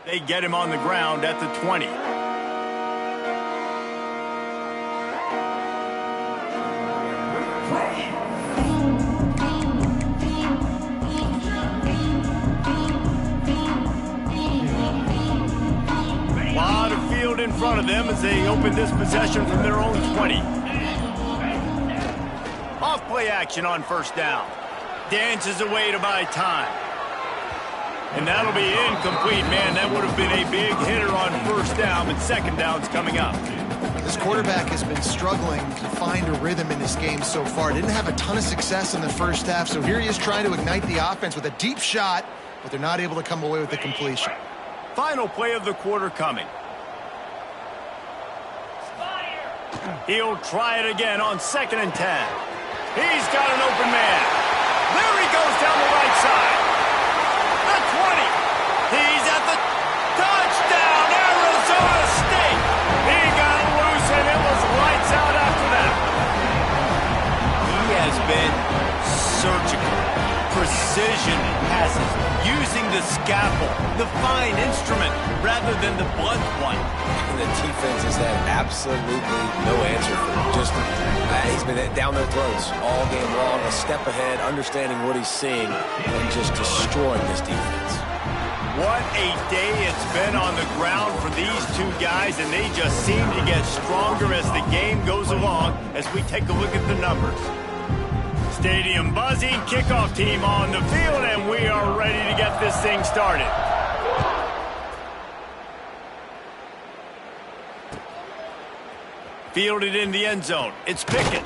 They get him on the ground at the 20. A lot of field in front of them as they open this possession from their own 20. Off play action on first down. Dances away to buy time. And that'll be incomplete, man. That would have been a big hitter on first down, but second down's coming up. This quarterback has been struggling to find a rhythm in this game so far. Didn't have a ton of success in the first half, so here he is trying to ignite the offense with a deep shot, but they're not able to come away with the completion. Final play of the quarter coming. He'll try it again on 2nd and 10. He's got an open man. There he goes down the right side. The 20. He's at the touchdown, Arizona State. He got loose, and it was lights out after that. He has been surgical, precision passes, using the scalpel, the fine instrument, rather than the blunt one. And the defense has had absolutely no answer for him. Just, he's been down their throats all game long, a step ahead, understanding what he's seeing, and just destroying this defense. What a day it's been on the ground for these two guys, and they just seem to get stronger as the game goes along as we take a look at the numbers. Stadium buzzing, kickoff team on the field, and we are ready to get this thing started. Fielded in the end zone. It's Pickett.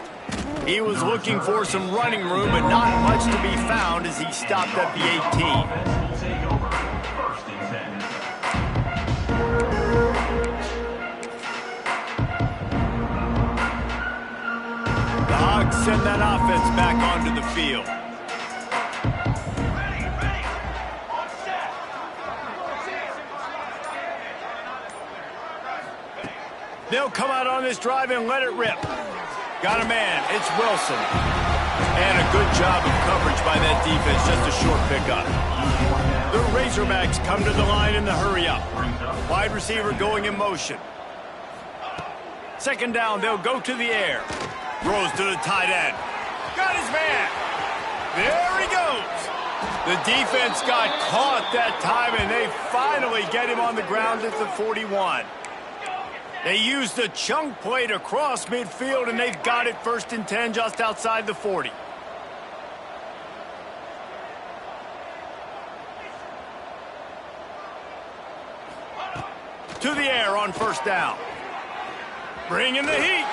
He was looking for some running room, but not much to be found as he stopped at the 18. The Hogs send that offense back onto the field. They'll come out on this drive and let it rip. Got a man. It's Wilson. And a good job of coverage by that defense. Just a short pickup. The Razorbacks come to the line in the hurry-up. Wide receiver going in motion. 2nd down, they'll go to the air. Throws to the tight end. Got his man. There he goes. The defense got caught that time, and they finally get him on the ground at the 41. They used a chunk play to cross midfield, and they've got it 1st and 10 just outside the 40. To the air on 1st down. Bringing the heat.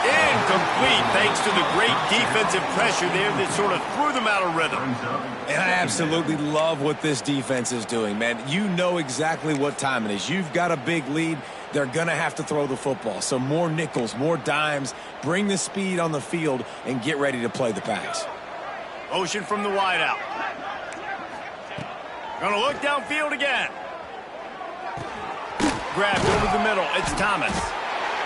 Incomplete thanks to the great defensive pressure there that sort of threw them out of rhythm. And I absolutely love what this defense is doing, man. You know exactly what time it is. You've got a big lead. They're going to have to throw the football. So more nickels, more dimes, bring the speed on the field, and get ready to play the pass. Motion from the wideout. Gonna look downfield again. Grabbed over the middle. It's Thomas.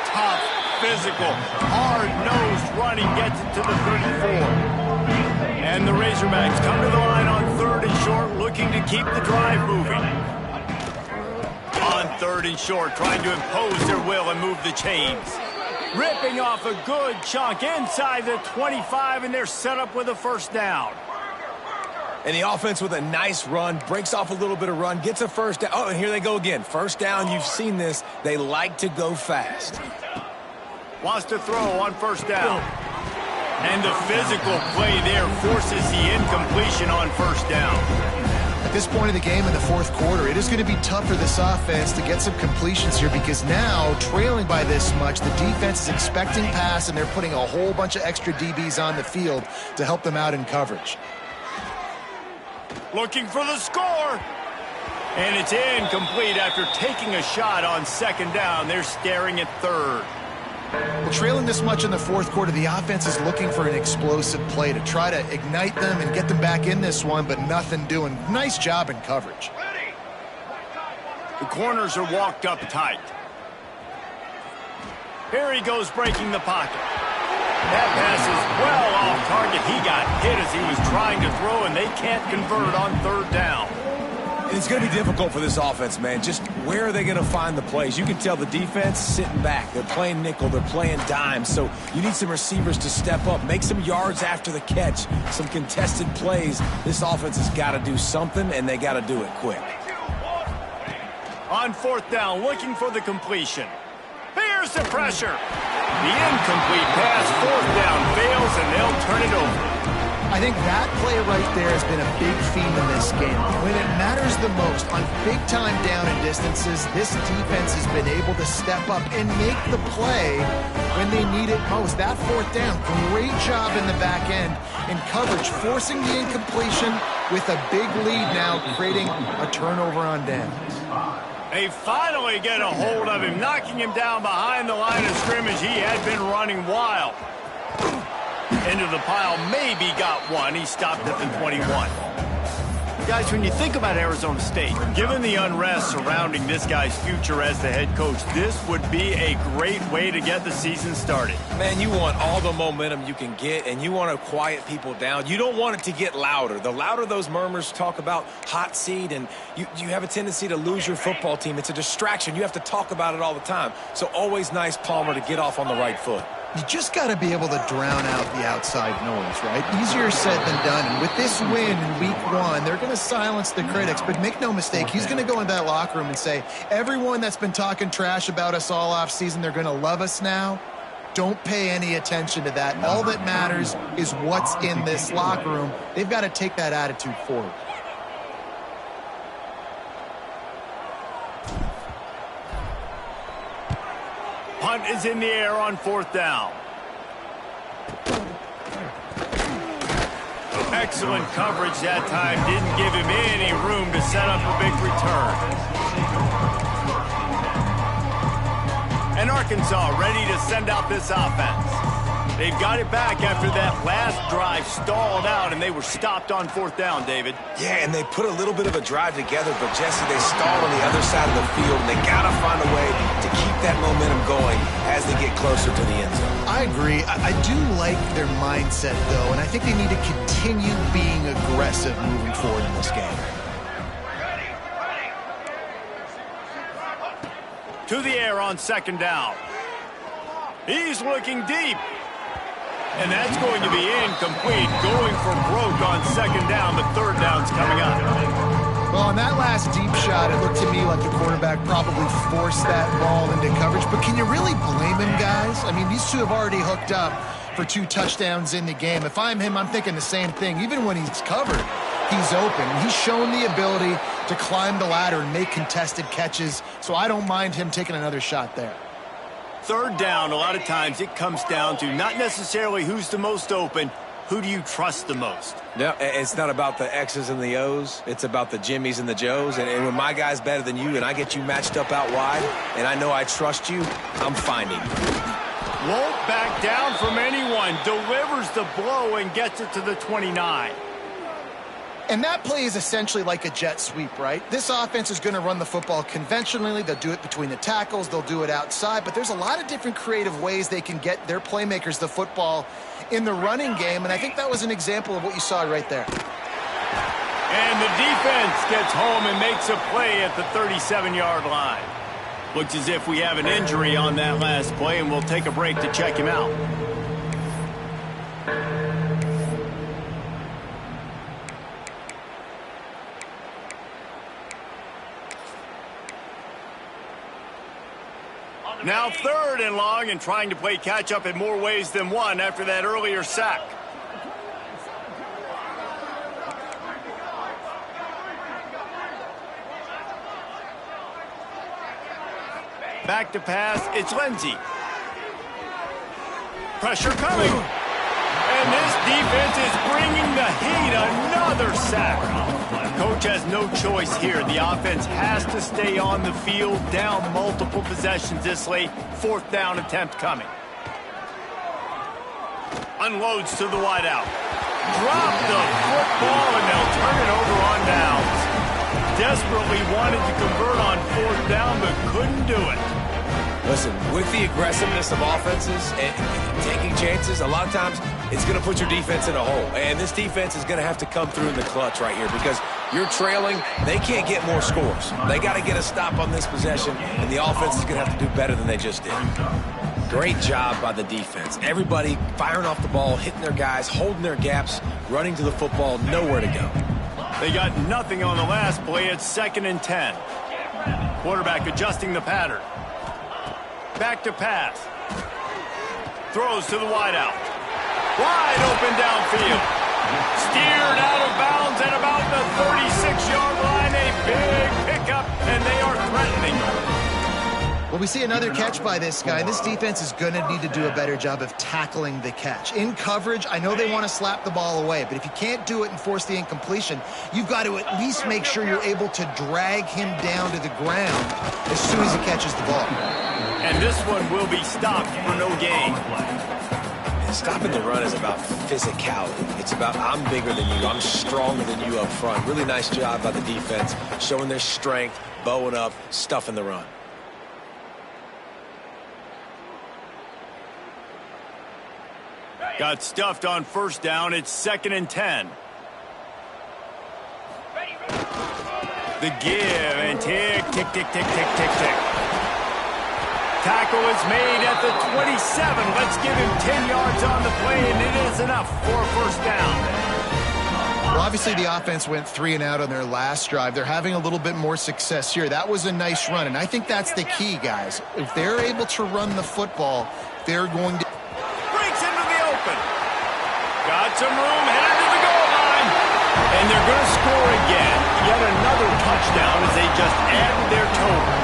Tough, physical, hard-nosed running gets it to the 34. And the Razorbacks come to the line on 3rd and short, looking to keep the drive moving. On 3rd and short, trying to impose their will and move the chains. Ripping off a good chunk inside the 25, and they're set up with a 1st down. And the offense with a nice run, breaks off a little bit of run, gets a 1st down. Oh, and here they go again. 1st down, you've seen this. They like to go fast. Wants to throw on 1st down. And the physical play there forces the incompletion on 1st down. At this point in the game in the 4th quarter, it is going to be tough for this offense to get some completions here because now, trailing by this much, the defense is expecting pass, and they're putting a whole bunch of extra DBs on the field to help them out in coverage. Looking for the score. And it's incomplete after taking a shot on 2nd down. They're staring at 3rd. Well, trailing this much in the 4th quarter, the offense is looking for an explosive play to try to ignite them and get them back in this one, but nothing doing. Nice job in coverage. The corners are walked up tight. Here he goes breaking the pocket. That pass is well off target. He got hit as he was trying to throw, and they can't convert on 3rd down. It's going to be difficult for this offense, man. Just where are they going to find the plays? You can tell the defense sitting back. They're playing nickel. They're playing dime. So you need some receivers to step up, make some yards after the catch, some contested plays. This offense has got to do something, and they got to do it quick. On 4th down, looking for the completion. Here's the pressure. The incomplete pass, 4th down, fails, and they'll turn it over. I I think that play right there has been a big theme in this game. When it matters the most, on big-time down and distances, this defense has been able to step up and make the play when they need it most. That fourth down, great job in the back end in coverage, forcing the incompletion with a big lead now, creating a turnover on downs. They finally get a hold of him, knocking him down behind the line of scrimmage. He had been running wild. Into the pile, maybe got one. He stopped at the 21. Guys, when you think about Arizona State, given the unrest surrounding this guy's future as the head coach, this would be a great way to get the season started. Man, you want all the momentum you can get, and you want to quiet people down. You don't want it to get louder. The louder those murmurs talk about hot seat, and you have a tendency to lose your football team. It's a distraction. You have to talk about it all the time. So always nice, Palmer, to get off on the right foot. You just got to be able to drown out the outside noise, right? Easier said than done. And with this win in week one, they're going to silence the critics. But make no mistake, he's going to go into that locker room and say, everyone that's been talking trash about us all offseason, they're going to love us now. Don't pay any attention to that. All that matters is what's in this locker room. They've got to take that attitude forward. Punt is in the air on fourth down. Excellent coverage that time. Didn't give him any room to set up a big return. And Arkansas ready to send out this offense. They've got it back after that last drive stalled out, and they were stopped on fourth down, David. Yeah, and they put a little bit of a drive together, but, Jesse, they stalled on the other side of the field, and they got to find a way to keep that momentum going as they get closer to the end zone. I agree. I do like their mindset, though, and I think they need to continue being aggressive moving forward in this game. To the air on second down. He's looking deep. And that's going to be incomplete. Going for broke on second down. The third down's coming up. Well, on that last deep shot, it looked to me like the quarterback probably forced that ball into coverage. But can you really blame him, guys? I mean, these two have already hooked up for 2 touchdowns in the game. If I'm him, I'm thinking the same thing. Even when he's covered, he's open. He's shown the ability to climb the ladder and make contested catches. So I don't mind him taking another shot there. Third down, a lot of times it comes down to not necessarily who's the most open, who do you trust the most? No, it's not about the X's and the O's. It's about the Jimmys and the Joes. And when my guy's better than you and I get you matched up out wide and I know I trust you, I'm finding you. Won't back down from anyone. Delivers the blow and gets it to the 29. And that play is essentially like a jet sweep, right? This offense is going to run the football conventionally. They'll do it between the tackles. They'll do it outside. But there's a lot of different creative ways they can get their playmakers the football in the running game. And I think that was an example of what you saw right there. And the defense gets home and makes a play at the 37-yard line. Looks as if we have an injury on that last play, and we'll take a break to check him out. Now third and long and trying to play catch-up in more ways than one after that earlier sack. Back to pass, it's Lindsey. Pressure coming. And this defense is bringing the heat. Another sack. Coach has no choice here. The offense has to stay on the field, down multiple possessions this late. Fourth down attempt coming. Unloads to the wideout. Drop the football, and they'll turn it over on downs. Desperately wanted to convert on fourth down, but couldn't do it. Listen, with the aggressiveness of offenses and taking chances, a lot of times it's going to put your defense in a hole. And this defense is going to have to come through in the clutch right here because you're trailing. They can't get more scores. They got to get a stop on this possession, and the offense is going to have to do better than they just did. Great job by the defense. Everybody firing off the ball, hitting their guys, holding their gaps, running to the football, nowhere to go. They got nothing on the last play. It's 2nd and 10. Quarterback adjusting the pattern. Back to pass. Throws to the wideout. Wide open downfield. Steered out of bounds at about the 36-yard line. A big pickup, and they are threatening. Well, we see another catch by this guy. This defense is going to need to do a better job of tackling the catch. In coverage, I know they want to slap the ball away, but if you can't do it and force the incompletion, you've got to at least make sure you're able to drag him down to the ground as soon as he catches the ball. And this one will be stopped for no gain. Stopping the run is about physicality. It's about I'm bigger than you, I'm stronger than you up front. Really nice job by the defense, showing their strength, bowing up, stuffing the run. Got stuffed on first down. It's 2nd and 10. The give and tick, tick, tick, tick, tick, tick, tick. Tackle is made at the 27. Let's give him 10 yards on the play, and it is enough for a first down. Well, obviously the offense went 3 and out on their last drive. They're having a little bit more success here. That was a nice run, and I think that's the key, guys. If they're able to run the football, they're going to... Breaks into the open. Got some room, headed to the goal line. And they're going to score again. Yet another touchdown as they just added their total.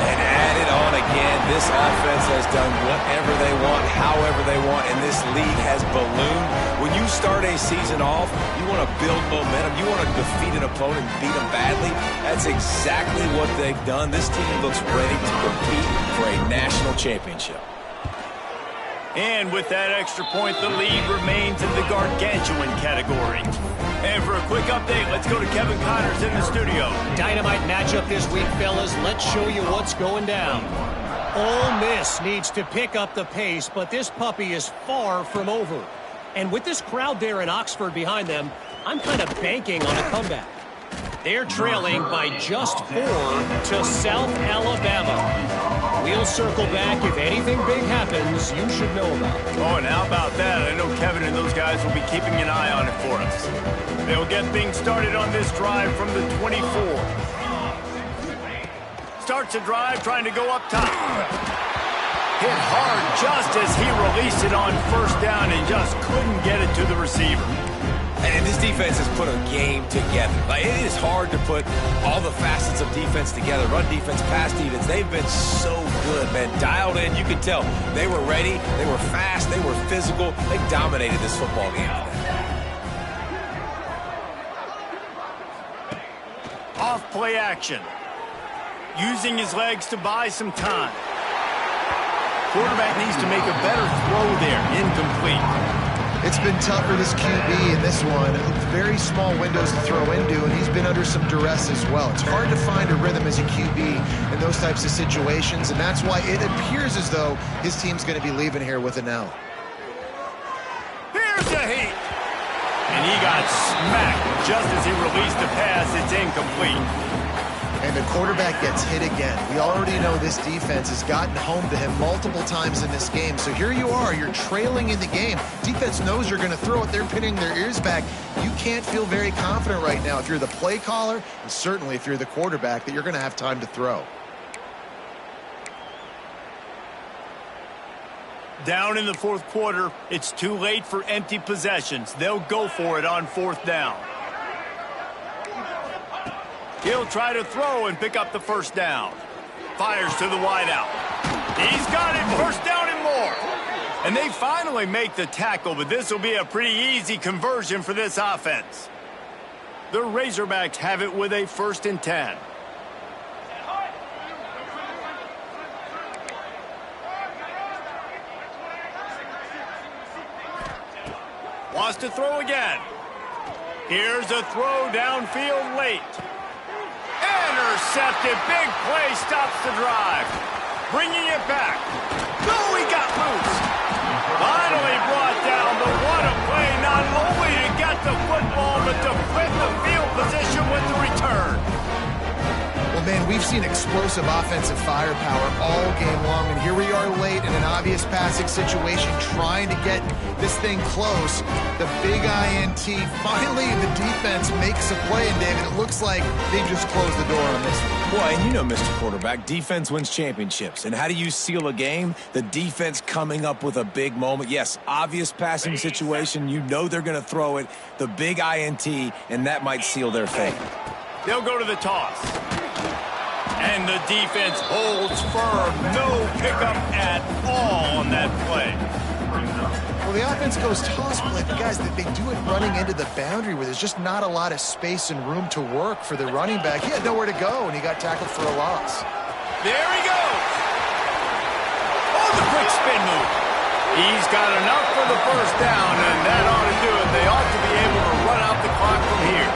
And added on again. This offense has done whatever they want, however they want, and this lead has ballooned. When you start a season off, you want to build momentum. You want to defeat an opponent and beat them badly. That's exactly what they've done. This team looks ready to compete for a national championship. And with that extra point, the lead remains in the gargantuan category. And for a quick update, let's go to Kevin Connors in the studio. Dynamite matchup this week, fellas. Let's show you what's going down. Ole Miss needs to pick up the pace, but this puppy is far from over. And with this crowd there in Oxford behind them, I'm kind of banking on a comeback. They're trailing by just 4 to South Alabama. We'll circle back. If anything big happens, you should know about it. Oh, and how about that? I know Kevin and those guys will be keeping an eye on it for us. They'll get things started on this drive from the 24. Starts a drive trying to go up top. Hit hard just as he released it on first down and just couldn't get it to the receiver. And this defense has put a game together. Like, it is hard to put all the facets of defense together. Run defense, pass defense. They've been so good, man. Dialed in. You could tell they were ready. They were fast. They were physical. They dominated this football game today. Off play action. Using his legs to buy some time. Quarterback needs to make a better throw there. Incomplete. It's been tough for this QB in this one. Very small windows to throw into, and he's been under some duress as well. It's hard to find a rhythm as a QB in those types of situations, and that's why it appears as though his team's going to be leaving here with an L. Here's a heat. And he got smacked just as he released the pass. It's incomplete. And the quarterback gets hit again. We already know this defense has gotten home to him multiple times in this game. So here you are, you're trailing in the game. Defense knows you're going to throw it. They're pinning their ears back. You can't feel very confident right now if you're the play caller, and certainly if you're the quarterback, that you're going to have time to throw. Down in the fourth quarter, it's too late for empty possessions. They'll go for it on fourth down. He'll try to throw and pick up the first down. Fires to the wideout. He's got it, first down and more. And they finally make the tackle, but this will be a pretty easy conversion for this offense. The Razorbacks have it with a 1st and 10. Wants to throw again. Here's a throw downfield late. Intercepted. Big play stops the drive. Bringing it back. No, he got loose. Finally brought down, but what a play. Not only to get the football, but to flip the field position with the return. Well, Man, we've seen explosive offensive firepower all game long, and here we are late in an obvious passing situation trying to get this thing close. The big INT. Finally, the defense makes a play, and David, it looks like they just closed the door on this one. Well, and you know, Mr. Quarterback, defense wins championships. And how do you seal a game? The defense coming up with a big moment. Yes, obvious passing situation. You know they're going to throw it. The big INT, and that might seal their fate. They'll go to the toss. And the defense holds firm. No pickup at all on that play. Well, the offense goes toss play, but guys, they do it running into the boundary where there's just not a lot of space and room to work for the running back. He had nowhere to go, and he got tackled for a loss. There he goes. Oh, the quick spin move. He's got enough for the first down, and that ought to do it. They ought to be able to run out the clock from here.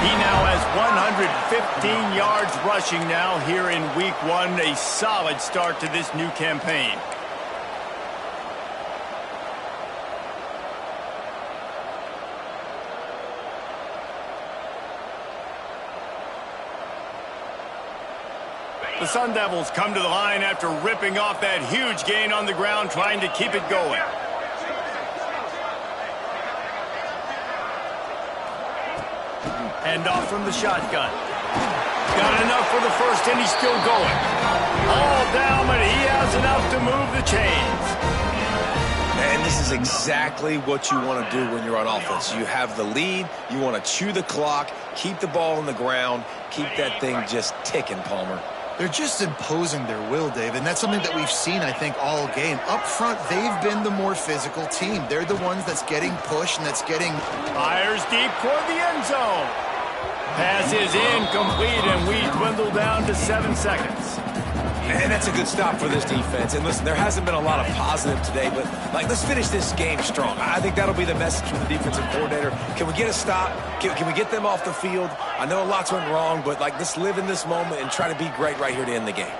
He now has 115 yards rushing now here in week 1. A solid start to this new campaign. The Sun Devils come to the line after ripping off that huge gain on the ground, trying to keep it going. Hand off from the shotgun. Got enough for the first, and he's still going. All down, but he has enough to move the chains. And this is exactly what you want to do when you're on offense. You have the lead. You want to chew the clock, keep the ball on the ground, keep that thing just ticking, Palmer. They're just imposing their will, Dave, and that's something that we've seen, I think, all game. Up front, they've been the more physical team. They're the ones that's getting pushed and that's getting... Fires deep toward the end zone. Pass is incomplete, and we dwindle down to 7 seconds. And that's a good stop for this defense. And listen, there hasn't been a lot of positive today, but, let's finish this game strong. I think that'll be the message from the defensive coordinator. Can we get a stop? Can we get them off the field? I know lots went wrong, but, let's live in this moment and try to be great right here to end the game.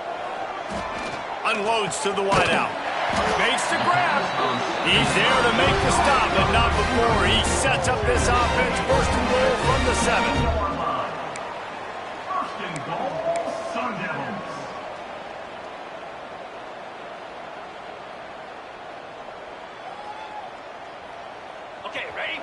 Unloads to the wideout. Makes the grab. He's there to make the stop, but not before he sets up this offense. First and goal from the 7. First and goal, Sun Devils. Okay, ready?